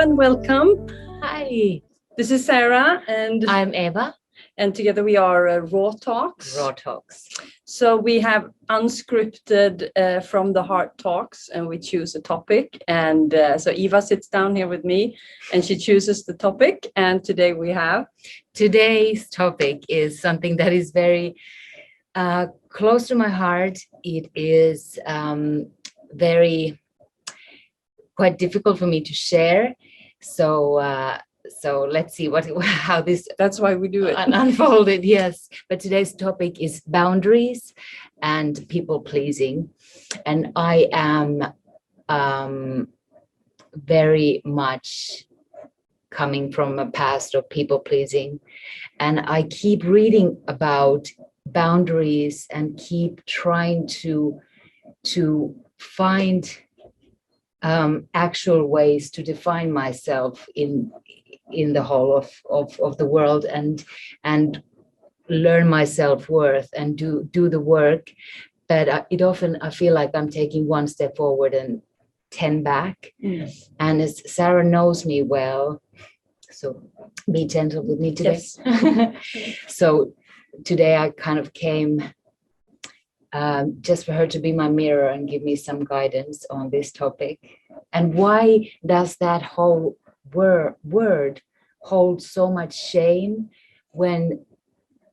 and welcome. Hi, This is Sara and I'm Eva. together we are Raw Talks. Raw Talks. So we have unscripted from the heart talks, and we choose a topic. And so Eva sits down here with me and she chooses the topic. And today we have... Today's topic is something that is very close to my heart. It is quite difficult for me to share. So let's see how this... That's why we do it. Unfolded, yes. But today's topic is boundaries and people pleasing. And I am very much coming from a past of people pleasing. And I keep reading about boundaries and keep trying to find actual ways to define myself in the whole of the world and learn my self-worth and do the work. But I feel like I'm taking one step forward and 10 back. And as Sara knows me well, so be gentle with me today. Yes. So today I kind of came just for her to be my mirror and give me some guidance on this topic. And why does that whole word hold so much shame when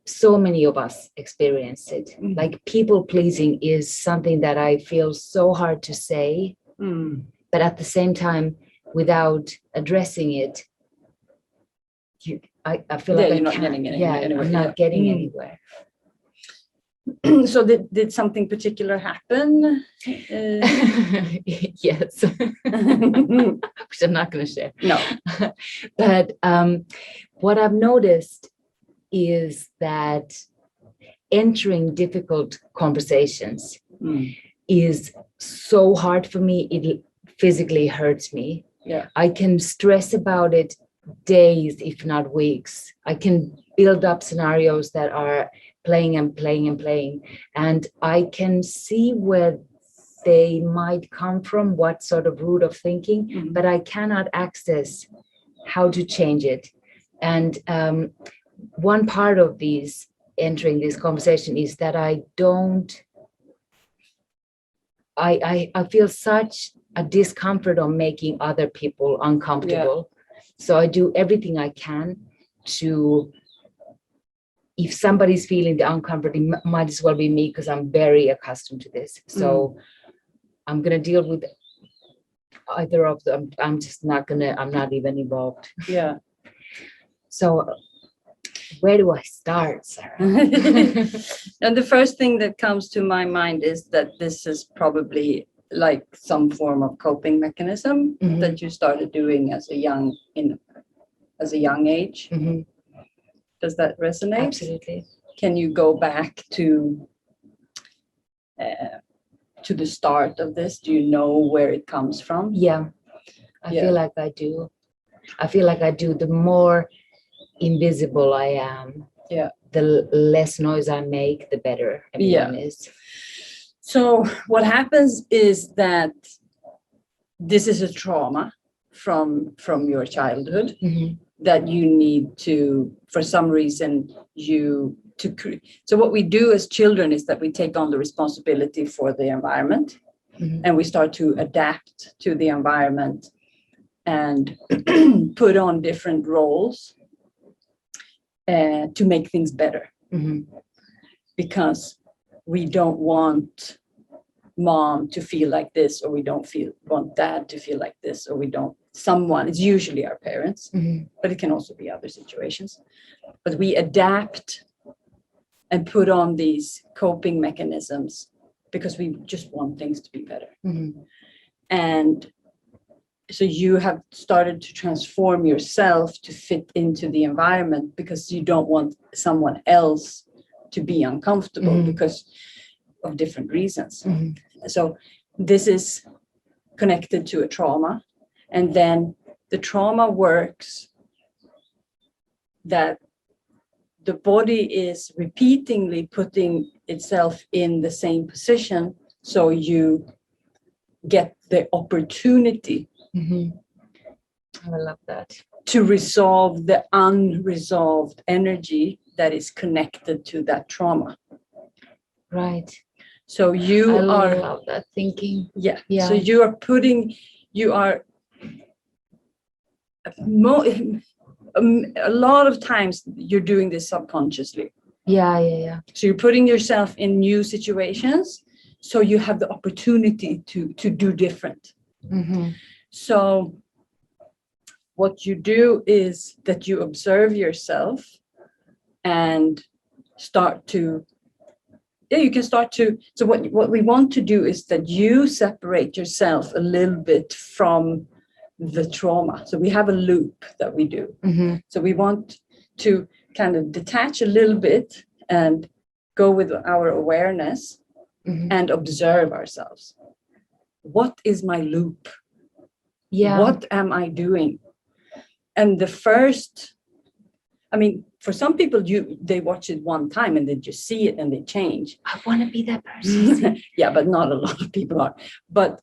so many of us experience it? Like, people pleasing is something that I feel so hard to say, but at the same time, without addressing it, I feel like you're not getting anywhere. I'm not getting anywhere. So did something particular happen? Yes. Which I'm not going to share. No. But what I've noticed is that entering difficult conversations is so hard for me. It physically hurts me. Yeah. I can stress about it days, if not weeks. I can build up scenarios that are playing, and I can see where they might come from, what sort of root of thinking, but I cannot access how to change it. And one part of entering this conversation is that I feel such a discomfort on making other people uncomfortable. Yeah. So I do everything I can to, if somebody's feeling the uncomfort, it might as well be me, because I'm very accustomed to this. So I'm going to deal with either of them. I'm not even involved. Yeah. So where do I start, Sara? And the first thing that comes to my mind is that this is probably like some form of coping mechanism that you started doing as a young age. Does that resonate? Absolutely. Can you go back to the start of this? Do you know where it comes from? Yeah, I feel like I do. The more invisible I am, the less noise I make, the better everyone is. So what happens is that this is a trauma from your childhood that you need to, for some reason, so what we do as children is that we take on the responsibility for the environment, and we start to adapt to the environment and put on different roles to make things better. Because we don't want mom to feel like this, or we don't want dad to feel like this, or we don't, it's usually our parents, but it can also be other situations. But we adapt and put on these coping mechanisms because we just want things to be better. And so you have started to transform yourself to fit into the environment because you don't want someone else to be uncomfortable because of different reasons. So this is connected to a trauma, and then the trauma works that the body is repeatedly putting itself in the same position, so you get the opportunity I love that. to resolve the unresolved energy that is connected to that trauma. Right. So you I are, love that thinking. yeah. Yeah. So you are a lot of times you're doing this subconsciously. Yeah. So you're putting yourself in new situations, so you have the opportunity to do different. Mm-hmm. So what you do is that you observe yourself and start to, you can start to, so what we want to do is that you separate yourself a little bit from the trauma. So we have a loop that we do. Mm-hmm. So we want to kind of detach a little bit and go with our awareness and observe ourselves. What is my loop? Yeah. What am I doing? And the first, I mean, for some people, they watch it one time and they just see it and they change. I want to be that person. Yeah, but not a lot of people are. But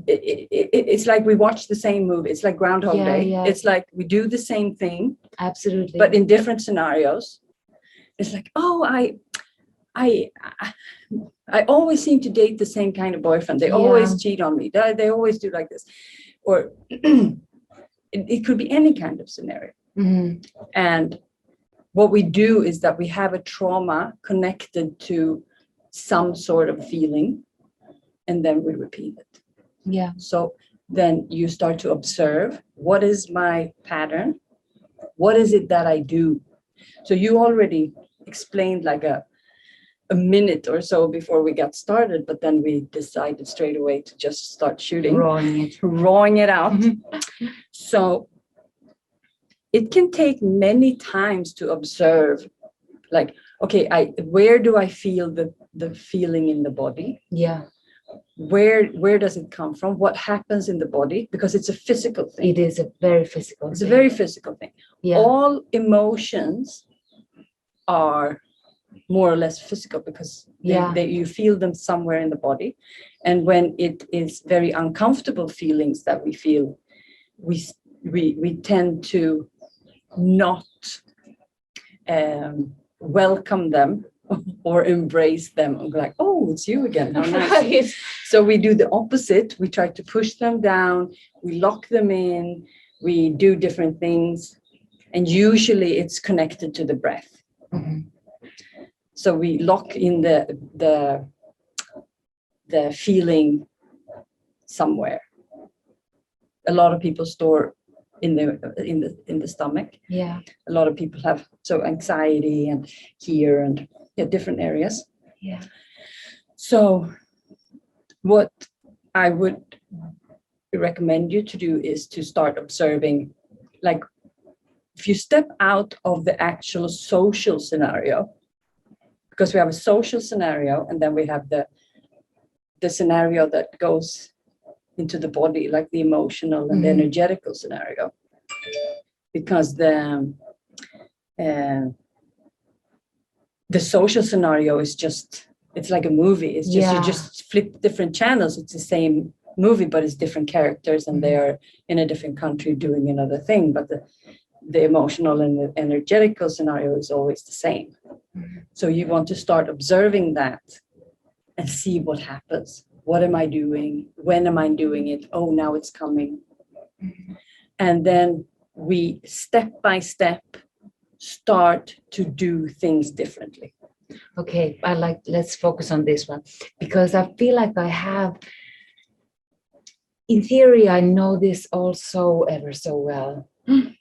it's like we watch the same movie. It's like Groundhog Day. Yeah. It's like we do the same thing. Absolutely. But in different scenarios. It's like, oh, I always seem to date the same kind of boyfriend. They always cheat on me. They always do like this. Or it could be any kind of scenario. Mm-hmm. And what we do is that we have a trauma connected to some sort of feeling, and then we repeat it. Yeah. So then you start to observe, what is my pattern? What is it that I do? So you already explained like a minute or so before we got started, but then we decided straight away to just start shooting. Rawing it out. Mm-hmm. So it can take many times to observe, like, okay, where do I feel the feeling in the body? Yeah. Where does it come from? What happens in the body? Because it's a physical thing. It is a very physical thing. It's a very physical thing. Yeah. All emotions are more or less physical because you feel them somewhere in the body. And when it is very uncomfortable feelings that we feel, we tend to not welcome them or embrace them and like, oh, it's you again. How nice. Right. So we do the opposite. We try to push them down. We lock them in. We do different things. And usually it's connected to the breath. Mm-hmm. So we lock in the feeling somewhere. A lot of people store in the stomach. Yeah. A lot of people have anxiety and here and different areas. Yeah. So what I would recommend you to do is to start observing, like, if you step out of the actual social scenario, because we have a social scenario and then we have the scenario that goes into the body, like the emotional and the energetical scenario, because the social scenario is just, it's like a movie. It's just, you just flip different channels. It's the same movie, but it's different characters and they are in a different country doing another thing. But the emotional and the energetical scenario is always the same. So you want to start observing that and see what happens. What am I doing? When am I doing it? Oh, now it's coming. And then we step by step start to do things differently. Okay, let's focus on this one, because I feel like I have, in theory, I know this also ever so well. And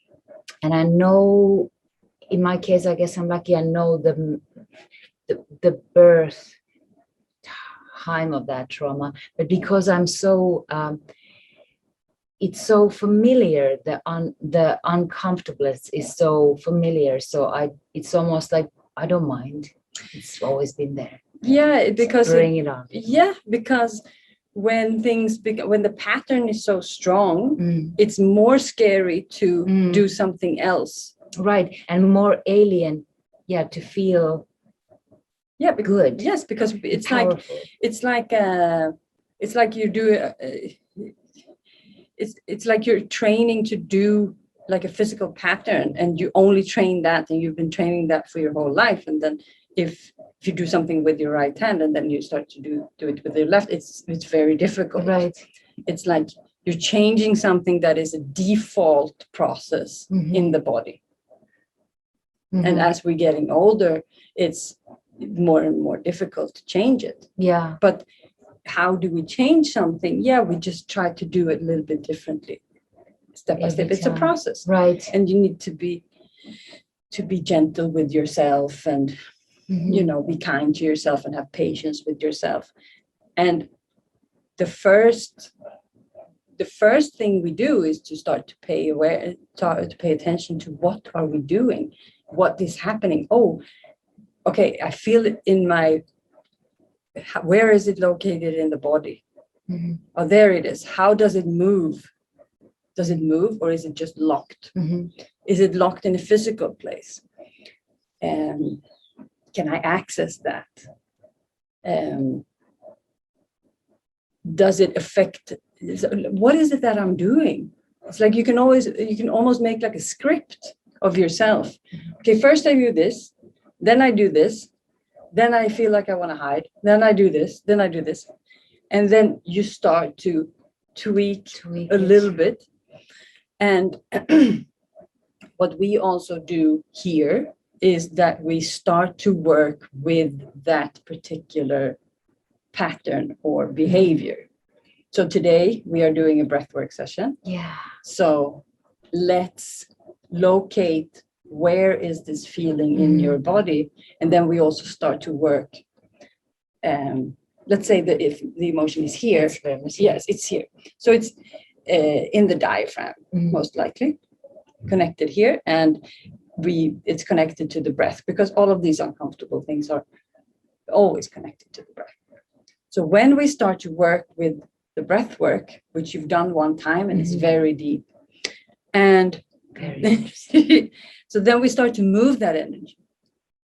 I know, in my case, I guess I'm lucky, I know the birth time of that trauma, but because I'm so it's so familiar, the uncomfortableness is so familiar, so it's almost like I don't mind. It's always been there. Yeah, because bring it on. Yeah, because when the pattern is so strong, it's more scary to do something else. Right, and more alien, to feel good. Yes, because it's like you do it's like you're training to do like a physical pattern, and you only train that, and you've been training that for your whole life. And then if you do something with your right hand and then you start to do it with your left, it's very difficult. Right. It's like you're changing something that is a default process in the body. And as we're getting older, it's more and more difficult to change it. Yeah. But how do we change something? Yeah, we just try to do it a little bit differently, step by step. It's a process, right? And you need to be gentle with yourself, and you know, be kind to yourself and have patience with yourself. And the first thing we do is to start to pay attention to what are we doing, what is happening. Oh, okay, I feel it in my, where is it located in the body? Oh, there it is. How does it move? Does it move, or is it just locked? Is it locked in a physical place? Can I access that? Does it affect, what is it that I'm doing? It's like you can almost make like a script of yourself. Okay, first I do this, then I do this, then I feel like I want to hide, then I do this, then I do this. And then you start to tweak a little bit. And what we also do here is that we start to work with that particular pattern or behavior. So today we are doing a breathwork session. Yeah. So let's locate where is this feeling in your body, and then we also start to work. Let's say that if the emotion is here, yes, it's here. So it's in the diaphragm, most likely connected here, and it's connected to the breath, because all of these uncomfortable things are always connected to the breath. So when we start to work with the breath work, which you've done one time, and it's very deep, and so then we start to move that energy.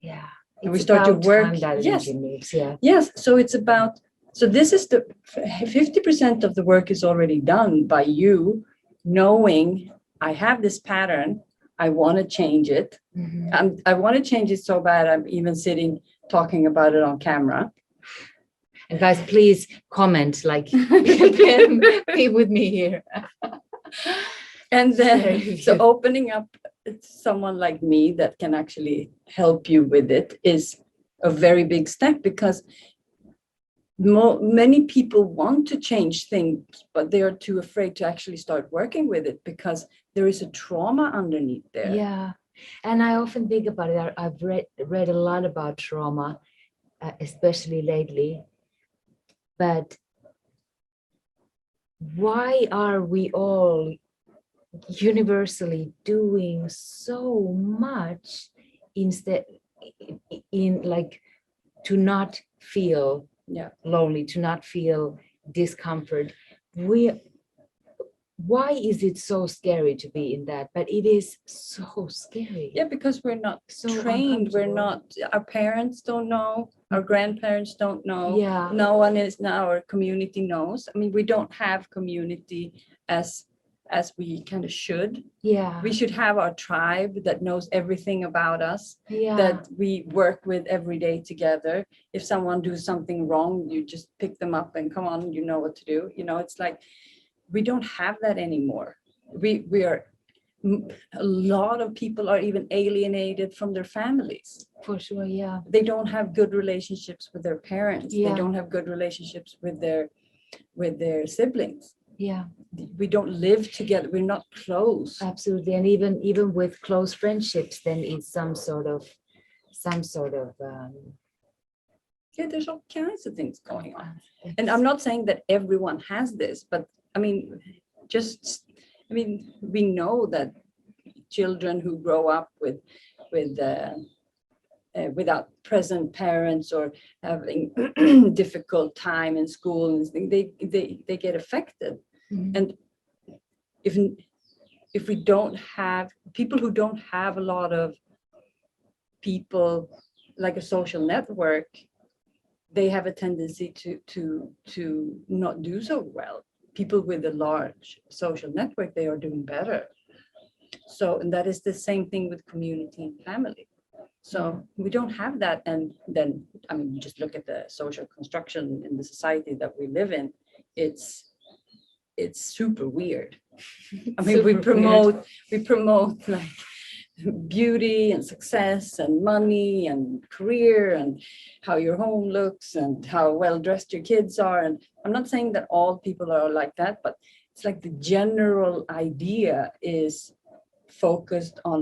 Yeah. And we start to work. Yes. Moves, yeah. Yes. So it's about, so this is the 50% of the work is already done by you knowing I have this pattern. I want to change it. I want to change it so bad. I'm even sitting talking about it on camera. And guys, please comment, like, be with me here. And then, so opening up someone like me that can actually help you with it is a very big step, because many people want to change things, but they are too afraid to actually start working with it because there is a trauma underneath there. Yeah. And I often think about it. I've read a lot about trauma, especially lately. But why are we all universally doing so much instead in like to not feel lonely, to not feel discomfort? Why is it so scary to be in that? But it is so scary. Yeah, because we're not trained. We're not, our parents don't know, our grandparents don't know. Yeah. No one in our community knows. I mean, we don't have community as we kind of should. Yeah. We should have our tribe that knows everything about us, that we work with every day together. If someone does something wrong, you just pick them up and come on, you know what to do. You know, it's like, we don't have that anymore. We are, a lot of people are even alienated from their families. For sure, yeah. They don't have good relationships with their parents. Yeah. They don't have good relationships with their siblings. Yeah. We don't live together. We're not close. Absolutely. And even with close friendships, then it's some sort of yeah, there's all kinds of things going on. And I'm not saying that everyone has this, but I mean, we know that children who grow up without present parents or having difficult time in school and things, they get affected. And if we don't have people who don't have a lot of people, like a social network, they have a tendency to not do so well. people with a large social network, they are doing better. So, and that is the same thing with community and family. So we don't have that. And then, I mean, you just look at the social construction in the society that we live in. It's super weird. I mean, we promote like beauty and success and money and career and how your home looks and how well dressed your kids are. And I'm not saying that all people are like that, but it's like the general idea is focused on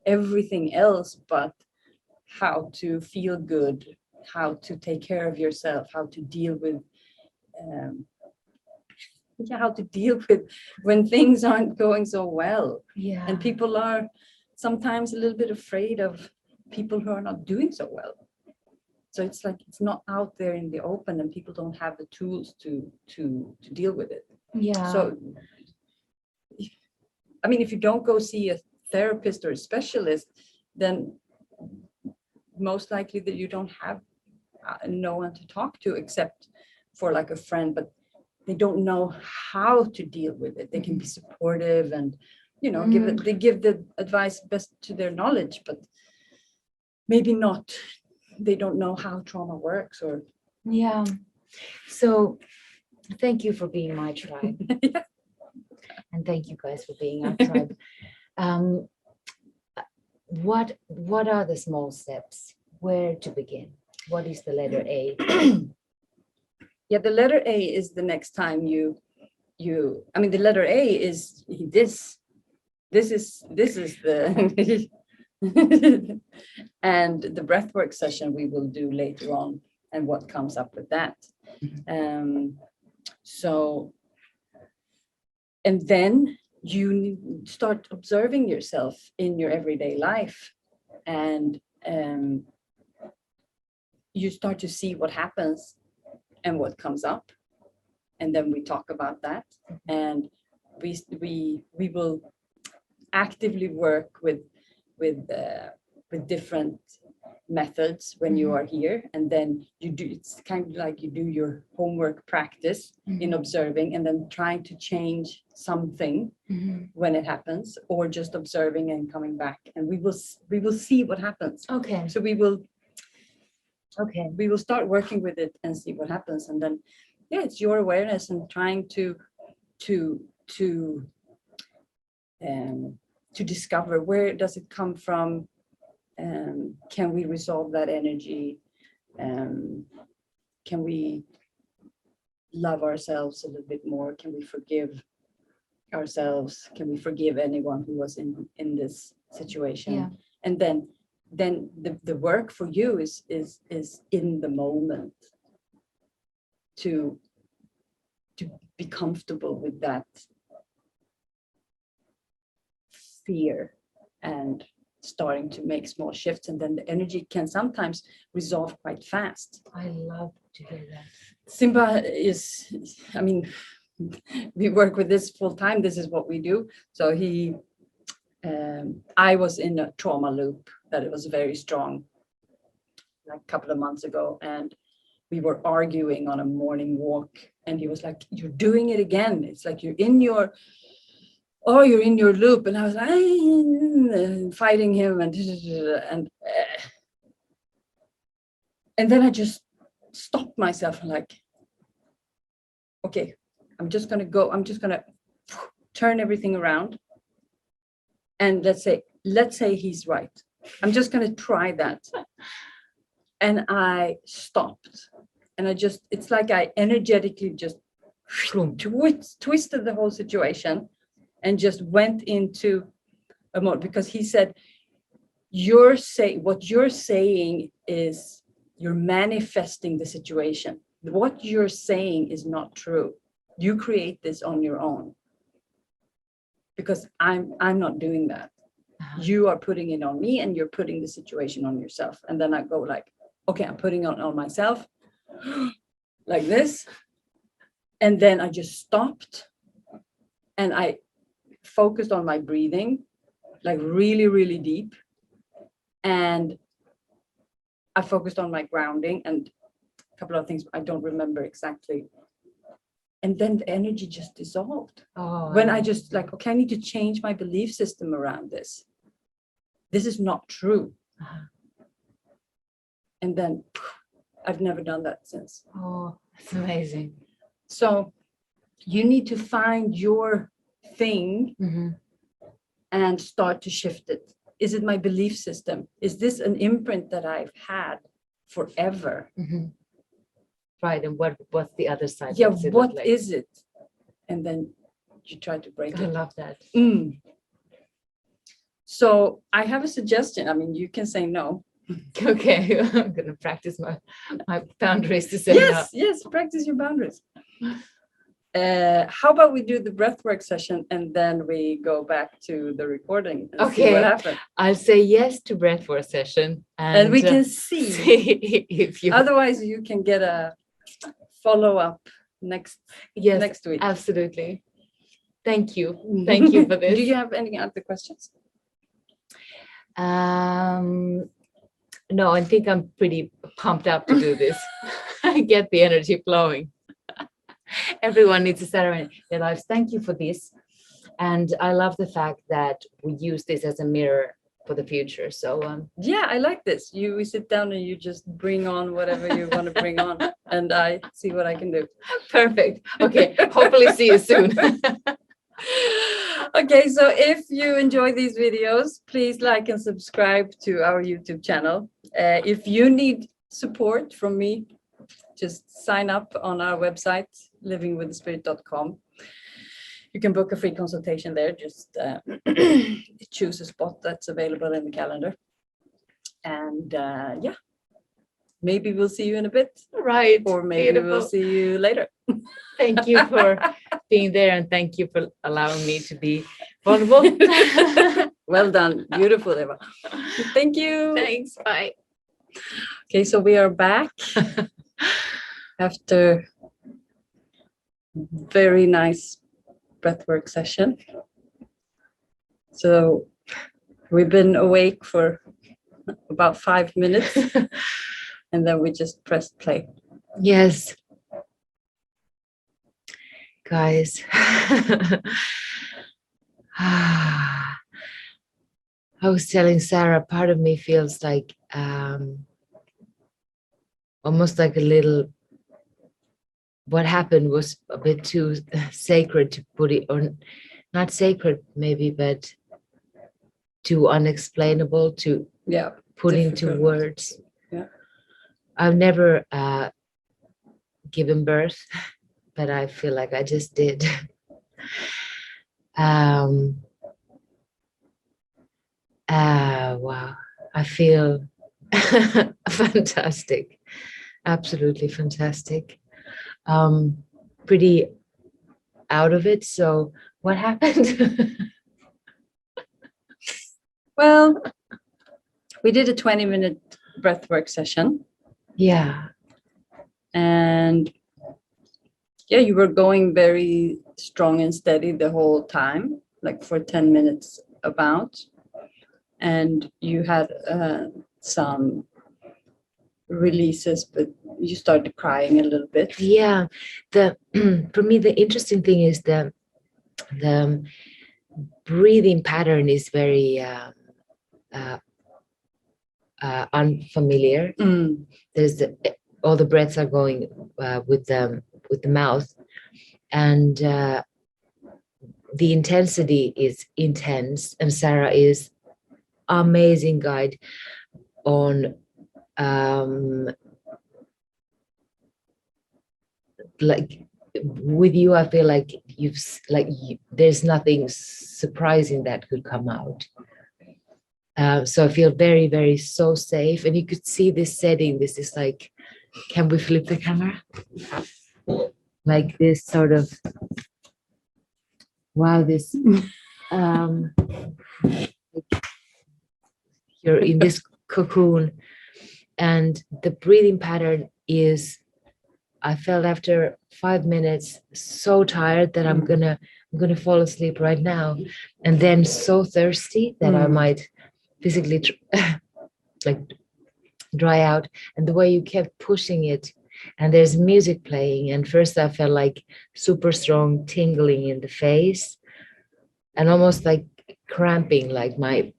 everything else but how to feel good, how to take care of yourself, how to deal with how to deal with when things aren't going so well. Yeah. And people are sometimes a little bit afraid of people who are not doing so well. So it's like it's not out there in the open and people don't have the tools to deal with it. Yeah. So I mean, if you don't go see a therapist or a specialist, then most likely that you don't have no one to talk to except for like a friend, but they don't know how to deal with it. They can be supportive and, you know, they give the advice best to their knowledge, but maybe not. They don't know how trauma works or. Yeah. So thank you for being my tribe. Yeah. And thank you guys for being our tribe. What are the small steps? Where to begin? What is the letter A? Yeah, the letter A is the next time I mean, the letter A is this is the and the breathwork session we will do later on and what comes up with that. So, and then you start observing yourself in your everyday life and you start to see what happens and what comes up. And then we talk about that. And we will actively work with different methods when you are here. And then it's kind of like you do your homework practice in observing and then trying to change something when it happens, or just observing and coming back. And we will see what happens. Okay. So we will start working with it and see what happens. And then, yeah, it's your awareness and trying to discover where does it come from. Can we resolve that energy? Can we love ourselves a little bit more? Can we forgive ourselves? Can we forgive anyone who was in this situation? Yeah. And then the work for you is in the moment to be comfortable with that fear and starting to make small shifts, and then the energy can sometimes resolve quite fast. I love to hear that. Simba is, I mean, we work with this full time. This is what we do. So I was in a trauma loop that it was very strong, like a couple of months ago, and we were arguing on a morning walk, and he was like, "You're doing it again. It's like you're in your loop." And I was like, fighting him, and then I just stopped myself and like, okay, I'm just gonna turn everything around. And let's say he's right. I'm just gonna try that. And I stopped. And it's like I energetically just twisted the whole situation and just went into a mode, because he said, what you're saying is you're manifesting the situation. What you're saying is not true. You create this on your own, because I'm not doing that. You are putting it on me, and you're putting the situation on yourself. And then I go like, okay, I'm putting it on myself like this. And then I just stopped and I focused on my breathing, like really, really deep. And I focused on my grounding and a couple of things I don't remember exactly. And then the energy just dissolved. Oh, When I just like, okay, I need to change my belief system around this. This is not true. Uh-huh. And then I've never done that since. Oh, that's amazing. So you need to find your thing and start to shift it. Is it my belief system? Is this an imprint that I've had forever? Right. And what's the other side? Yeah, What's it what look like? is it? And then you try to break I it. love that. So I have a suggestion. I mean, you can say no. Okay, I'm gonna practice my boundaries to say no. Yes, practice your boundaries. How about we do the breathwork session and then we go back to the recording and see what happened. I'll say yes to breathwork session, and we can see if you. Otherwise, you can get a follow-up next week. Absolutely. Thank you for this. Do you have any other questions? No, I think I'm pretty pumped up to do this. I get the energy flowing. Everyone needs to celebrate their lives. Thank you for this. And I love the fact that we use this as a mirror for the future. So yeah, I like this. We sit down and you just bring on whatever you want to bring on, and I see what I can do. Perfect. Okay, hopefully see you soon. Okay, so if you enjoy these videos, please like and subscribe to our YouTube channel. If you need support from me, just sign up on our website, livingwiththespirit.com. You can book a free consultation there. Just choose a spot that's available in the calendar. And yeah, maybe we'll see you in a bit. Right. Or maybe we'll see you later. Thank you for being there, and thank you for allowing me to be vulnerable. Well done. Beautiful, Eva. Thank you. Thanks. Bye. Okay, so we are back after very nice breathwork session. So we've been awake for about 5 minutes and then we just pressed play. Yes. Guys. I was telling Sara, part of me feels like almost like a little, what happened was a bit too sacred to put it on, not sacred maybe, but too unexplainable to put into words. Yeah. I've never given birth, but I feel like I just did. Wow, I feel fantastic, absolutely fantastic. Pretty out of it. So what happened? Well, we did a 20-minute breathwork session. Yeah. And yeah, you were going very strong and steady the whole time, like for 10 minutes about. And you had some releases, but you started crying a little bit. Yeah. For me, the interesting thing is the breathing pattern is very unfamiliar. There's all the breaths are going with the mouth, and the intensity is intense. And Sara is amazing guide on like with you. I feel like there's nothing surprising that could come out. So I feel very, very so safe. And you could see this setting. This is like, can we flip the camera? Like this sort of, wow, this, you're in this cocoon, and the breathing pattern is, I felt after 5 minutes so tired that I'm gonna fall asleep right now, and then so thirsty that I might physically like dry out. And the way you kept pushing it, and there's music playing, and first I felt like super strong tingling in the face and almost like cramping, like my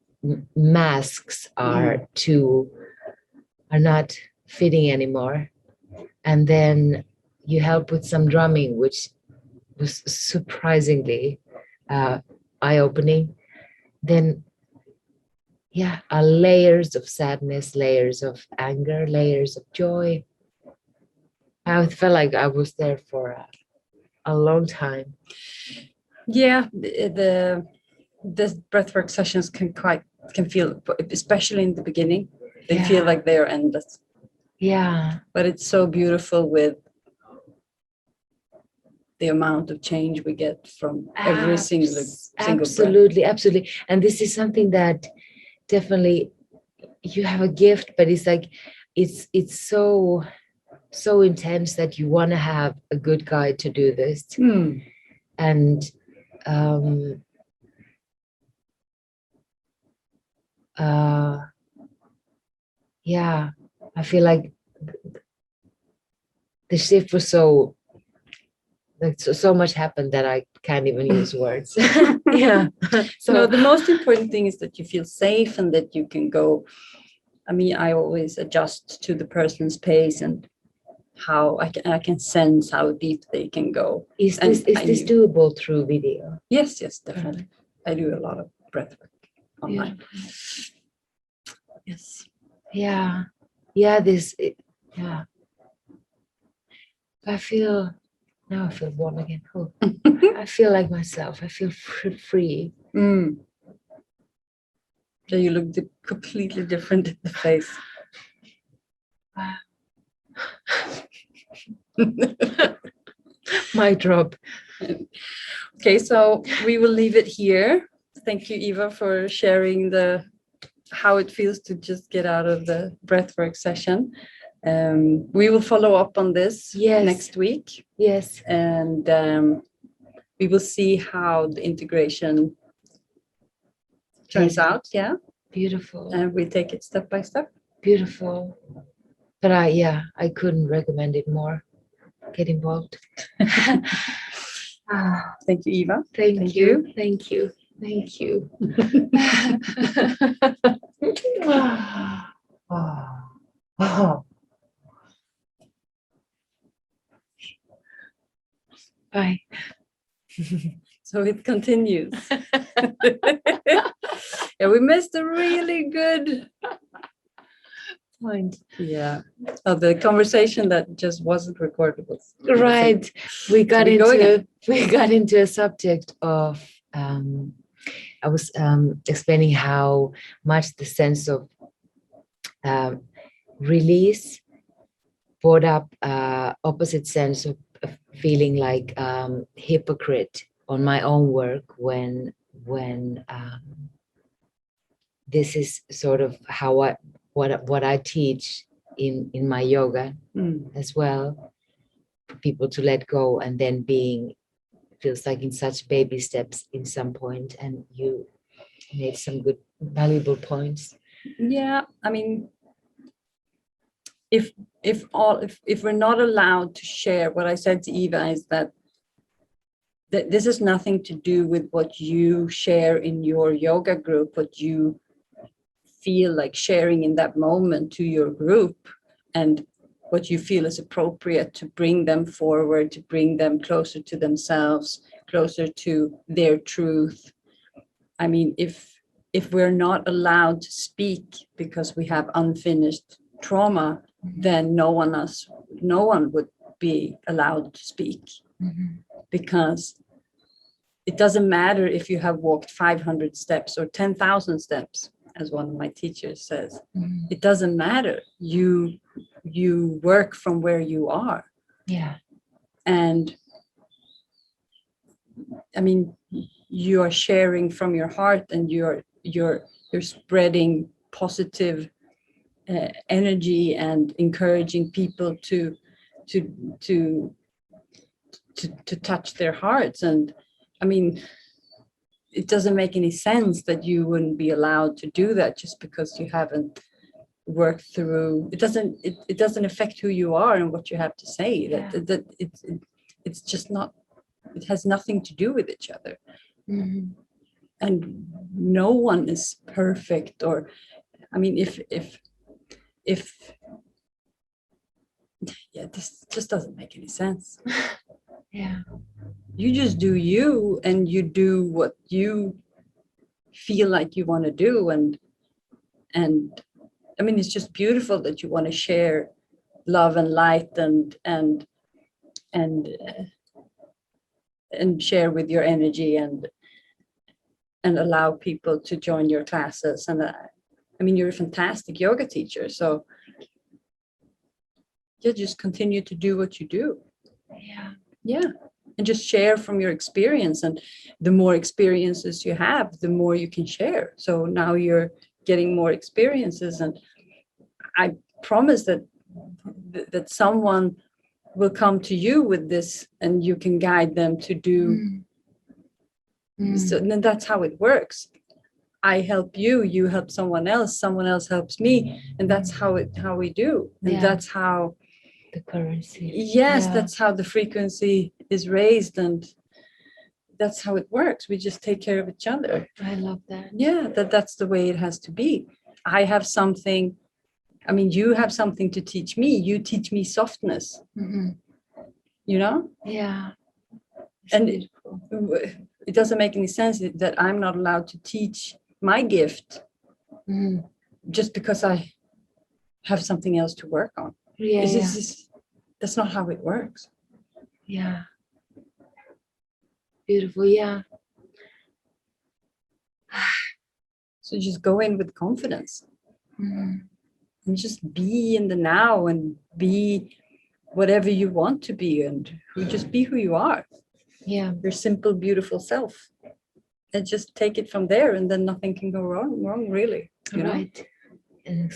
masks are not fitting anymore. And then you help with some drumming, which was surprisingly eye-opening. Then layers of sadness, layers of anger, layers of joy. I felt like I was there for a long time. Yeah, the breathwork sessions can feel, especially in the beginning, they feel like they're endless. Yeah. But it's so beautiful with the amount of change we get from every single absolutely breath. Absolutely. And this is something that definitely you have a gift, but it's like it's so intense that you want to have a good guide to do this. And I feel like the shift was so much happened that I can't even use words. Yeah. So no, the most important thing is that you feel safe and that you can go. I mean, I always adjust to the person's pace and how I can sense how deep they can go. Is this doable through video? Yes, definitely. I do a lot of breath work online. Yes. Yeah. I feel warm again. Oh. I feel like myself. I feel free. So you look completely different in the face. Wow. Mic drop. Okay, so we will leave it here. Thank you, Eva, for sharing how it feels to just get out of the breathwork session. We will follow up on this next week. Yes. And we will see how the integration turns out. Yeah. Beautiful. And we take it step by step. Beautiful. But I couldn't recommend it more. Get involved. Thank you, Eva. Thank you. Thank you. Thank you. Bye. So it continues. Yeah, we missed a really good point. Yeah. Oh, the conversation that just wasn't recorded. Right. We got into a subject of I was explaining how much the sense of release brought up opposite sense of feeling like hypocrite on my own work when this is sort of how what I teach in my yoga as well, for people to let go, and then feels like in such baby steps in some point, and you made some good valuable points. Yeah, I mean, if we're not allowed to share, what I said to Eva is that this has nothing to do with what you share in your yoga group, what you feel like sharing in that moment to your group, and what you feel is appropriate to bring them forward, to bring them closer to themselves, closer to their truth. I mean, if we're not allowed to speak because we have unfinished trauma, then no one would be allowed to speak. Because it doesn't matter if you have walked 500 steps or 10,000 steps, as one of my teachers says. It doesn't matter. You work from where you are. Yeah. And I mean, you are sharing from your heart, and you're spreading positive energy and encouraging people to touch their hearts. And I mean, it doesn't make any sense that you wouldn't be allowed to do that just because you haven't work through. It doesn't affect who you are and what you have to say. Yeah. That it's just not. It has nothing to do with each other. Mhm. And no one is perfect. Or, I mean, if yeah, this just doesn't make any sense. Yeah. You just do you, and you do what you feel like you want to do. And I mean, it's just beautiful that you want to share love and light and share with your energy and allow people to join your classes. And I mean, you're a fantastic yoga teacher, so you just continue to do what you do. Yeah, and just share from your experience. And the more experiences you have, the more you can share. So now you're getting more experiences, and I promise that someone will come to you with this, and you can guide them to do. So then that's how it works. I help you, you help someone else helps me, and that's how we do. And that's how The currency. yes, that's how the frequency is raised, and that's how it works. We just take care of each other. I love that. Yeah, that's the way it has to be. I have something, I mean, you have something to teach me. You teach me softness, you know? Yeah. And it doesn't make any sense that I'm not allowed to teach my gift just because I have something else to work on. That's not how it works. Yeah. Beautiful. Yeah. So just go in with confidence and just be in the now and be whatever you want to be, and just be who you are. Yeah. Your simple, beautiful self. And just take it from there, and then nothing can go wrong really. Right. And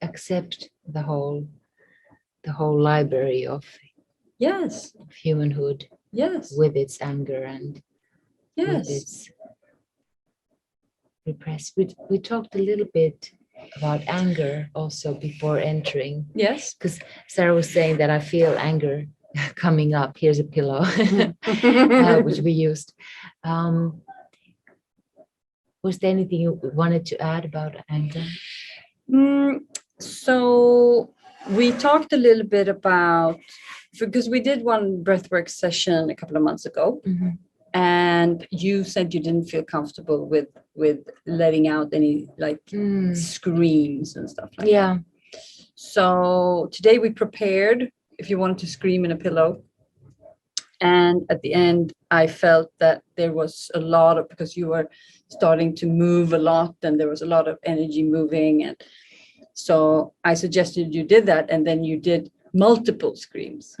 accept the whole library of Yes. humanhood. Yes. With its anger and yes. with its repressed. We talked a little bit about anger also before entering. Yes. Because Sara was saying that I feel anger coming up. Here's a pillow, which we used. Was there anything you wanted to add about anger? So we talked a little bit about, because we did one breathwork session a couple of months ago, and you said you didn't feel comfortable with letting out any like screams and stuff like that. So today we prepared if you wanted to scream in a pillow. And at the end, I felt that there was a lot of, because you were starting to move a lot and there was a lot of energy moving. And so I suggested you did that. And then you did multiple screams.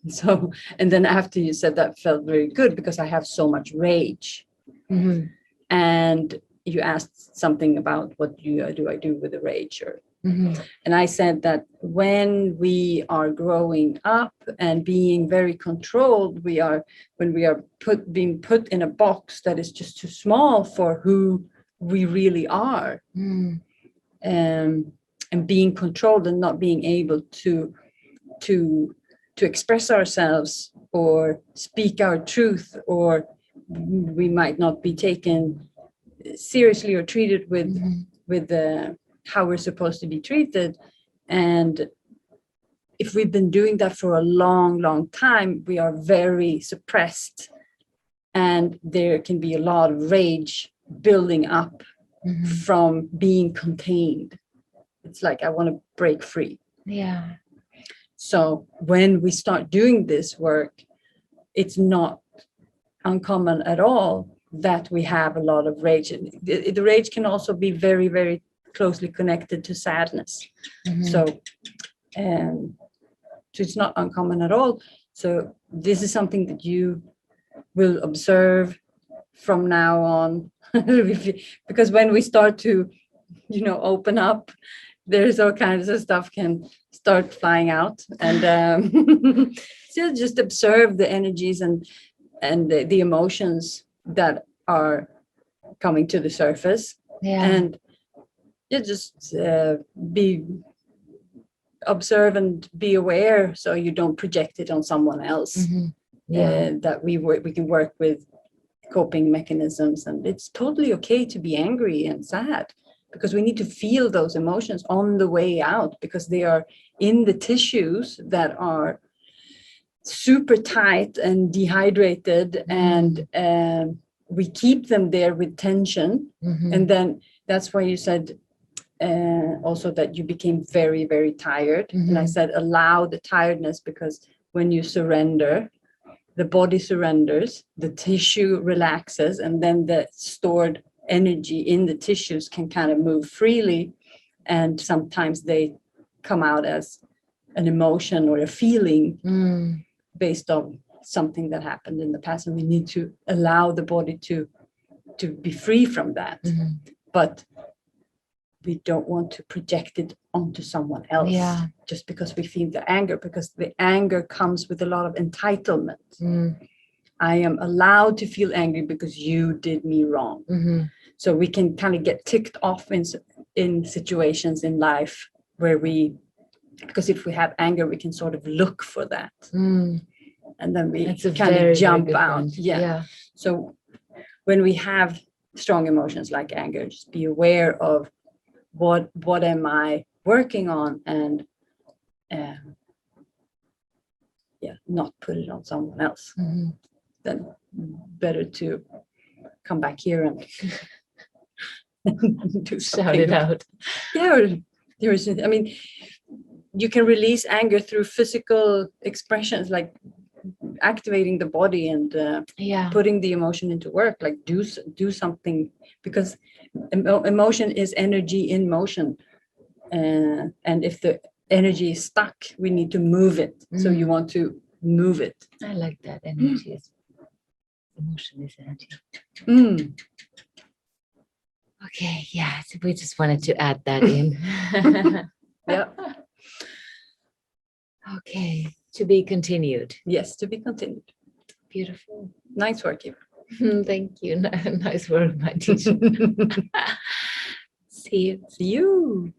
So, and then after you said that felt very good because I have so much rage. And you asked something about what do I do with the rage, or and I said that when we are growing up and being very controlled, when we are being put in a box that is just too small for who we really are, and being controlled and not being able to express ourselves or speak our truth, or we might not be taken seriously or treated with how we're supposed to be treated. And if we've been doing that for a long time, we are very suppressed, and there can be a lot of rage building up from being contained. It's like, I want to break free. So when we start doing this work, it's not uncommon at all that we have a lot of rage. And the rage can also be very, very closely connected to sadness. So it's not uncommon at all. So this is something that you will observe from now on. Because when we start to, open up, there's all kinds of stuff can start flying out. And so just observe the energies and the emotions that are coming to the surface. And you just be observant, be aware, so you don't project it on someone else. That we can work with coping mechanisms, and it's totally okay to be angry and sad, because we need to feel those emotions on the way out, because they are in the tissues that are super tight and dehydrated, and we keep them there with tension. And then that's why you said also that you became very, very tired. And I said allow the tiredness, because when you surrender, the body surrenders, the tissue relaxes, and then the stored energy in the tissues can kind of move freely. And sometimes they come out as an emotion or a feeling based on something that happened in the past. And we need to allow the body to be free from that. But we don't want to project it onto someone else just because we feel the anger, because the anger comes with a lot of entitlement. I am allowed to feel angry because you did me wrong. So we can kind of get ticked off in situations in life where because if we have anger, we can sort of look for that. And then we kind of jump out. So when we have strong emotions like anger, just be aware of what am I working on, and not put it on someone else. Then better to come back here and do shout it out. I mean, you can release anger through physical expressions, like activating the body and putting the emotion into work, like do something, because emotion is energy in motion, and if the energy is stuck, we need to move it. So you want to move it. I like that. Energy is emotion is energy. Okay, so we just wanted to add that in. Okay, to be continued. Yes, to be continued. Beautiful. Nice work, Eva. Thank you. Nice work, my teacher. See you. See you.